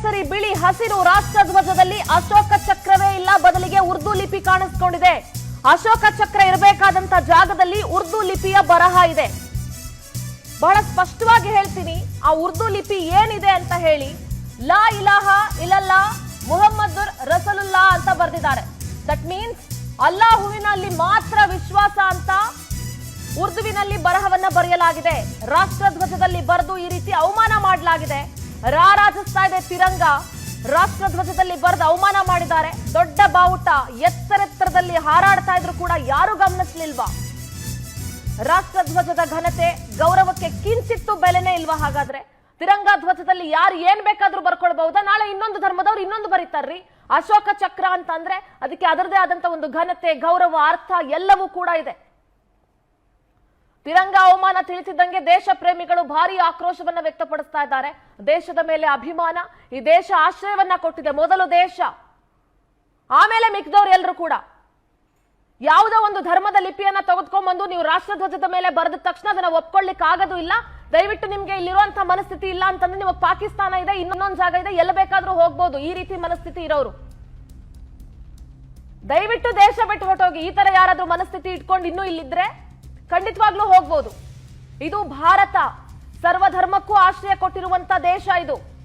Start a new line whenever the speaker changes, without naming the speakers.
ಕೇಸರಿ ಬಿಳಿ ಹಸಿರು ರಾಷ್ಟ್ರ ಧ್ವಜದಲ್ಲಿ ಅಶೋಕ ಚಕ್ರವೇ ಇಲ್ಲ, ಬದಲಿಗೆ ಉರ್ದು ಲಿಪಿ ಕಾಣಿಸ್ಕೊಂಡಿದೆ. ಅಶೋಕ ಚಕ್ರ ಇರಬೇಕಾದಂತ ಜಾಗದಲ್ಲಿ ಉರ್ದು ಲಿಪಿಯ ಬರಹ ಇದೆ. ಬಹಳ ಸ್ಪಷ್ಟವಾಗಿ ಹೇಳ್ತೀನಿ, ಆ ಉರ್ದು ಲಿಪಿ ಏನಿದೆ ಅಂತ ಹೇಳಿ. ಲಾ ಇಲಾಹ ಇಲ್ಲಲ್ಲಾ ಮುಹಮ್ಮದುರ್ ರಸೂಲುಲ್ಲಾ ಅಂತ ಬರೆದಿದ್ದಾರೆ. ದಟ್ ಮೀನ್ಸ್ ಅಲ್ಲಾಹುವಿನಲ್ಲಿ ಮಾತ್ರ ವಿಶ್ವಾಸ ಅಂತ ಉರ್ದುವಿನಲ್ಲಿ ಬರಹವನ್ನ ಬರೆಯಲಾಗಿದೆ. ರಾಷ್ಟ್ರ ಧ್ವಜದಲ್ಲಿ ಬರೆದು ಈ ರೀತಿ ಅವಮಾನ ಮಾಡಲಾಗಿದೆ. ರಾರಾಜಿಸ್ತಾ ಇದೆ ತಿರಂಗ. ರಾಷ್ಟ್ರ ಧ್ವಜದಲ್ಲಿ ಬರೆದು ಅವಮಾನ ಮಾಡಿದ್ದಾರೆ. ದೊಡ್ಡ ಬಾವುಟ ಎತ್ತರೆತ್ತರದಲ್ಲಿ ಹಾರಾಡ್ತಾ ಇದ್ರು ಕೂಡ ಯಾರು ಗಮನಿಸ್ಲಿಲ್ವಾ? ರಾಷ್ಟ್ರ ಧ್ವಜದ ಘನತೆ ಗೌರವಕ್ಕೆ ಕಿಂಚಿತ್ತು ಬೆಲೆನೇ ಇಲ್ವಾ? ಹಾಗಾದ್ರೆ ತಿರಂಗ ಧ್ವಜದಲ್ಲಿ ಯಾರು ಏನ್ ಬೇಕಾದ್ರೂ ಬರ್ಕೊಳ್ಬಹುದಾ? ನಾಳೆ ಇನ್ನೊಂದು ಧರ್ಮದವ್ರು ಇನ್ನೊಂದು ಬರೀತಾರ್ರಿ. ಅಶೋಕ ಚಕ್ರ ಅಂತ ಅಂದ್ರೆ ಅದಕ್ಕೆ ಅದರದೇ ಆದಂತ ಒಂದು ಘನತೆ, ಗೌರವ, ಅರ್ಥ ಎಲ್ಲವೂ ಕೂಡ ಇದೆ. ತಿರಂಗ ಅವಮಾನ ತಿಳಿಸಿದ್ದಂಗೆ ದೇಶ ಪ್ರೇಮಿಗಳು ಭಾರಿ ಆಕ್ರೋಶವನ್ನ ವ್ಯಕ್ತಪಡಿಸ್ತಾ ಇದ್ದಾರೆ. ದೇಶದ ಮೇಲೆ ಅಭಿಮಾನ, ಈ ದೇಶ ಆಶ್ರಯವನ್ನ ಕೊಟ್ಟಿದೆ. ಮೊದಲು ದೇಶ, ಆಮೇಲೆ ಮಿಕ್ದವ್ರು ಎಲ್ಲರೂ ಕೂಡ. ಯಾವುದೋ ಒಂದು ಧರ್ಮದ ಲಿಪಿಯನ್ನ ತೆಗೆದುಕೊಂಡ್ಬಂದು ನೀವು ರಾಷ್ಟ್ರ ಧ್ವಜದ ಮೇಲೆ ಬರೆದ ತಕ್ಷಣ ಅದನ್ನ ಒಪ್ಕೊಳ್ಳಿಕ್ ಆಗೋದು ಇಲ್ಲ. ದಯವಿಟ್ಟು ನಿಮ್ಗೆ ಇಲ್ಲಿರುವಂತಹ ಮನಸ್ಥಿತಿ ಇಲ್ಲ ಅಂತಂದ್ರೆ ನಿಮಗೆ ಪಾಕಿಸ್ತಾನ ಇದೆ, ಇನ್ನೊಂದು ಜಾಗ ಇದೆ, ಎಲ್ಲ ಬೇಕಾದ್ರೂ ಹೋಗ್ಬೋದು. ಈ ರೀತಿ ಮನಸ್ಥಿತಿ ಇರೋರು ದಯವಿಟ್ಟು ದೇಶ ಬಿಟ್ಟು ಹೊರಟೋಗಿ. ಈ ತರ ಯಾರಾದ್ರೂ ಮನಸ್ಥಿತಿ ಇಟ್ಕೊಂಡು ಇನ್ನೂ ಇಲ್ಲಿದ್ರೆ ಖಂಡಿತವಾಗ್ಲೂ ಹೋಗ್ಬೋದು. ಇದು ಭಾರತ, ಸರ್ವಧರ್ಮಕ್ಕೂ ಆಶ್ರಯ ಕೊಟ್ಟಿರುವಂತ ದೇಶ ಇದು.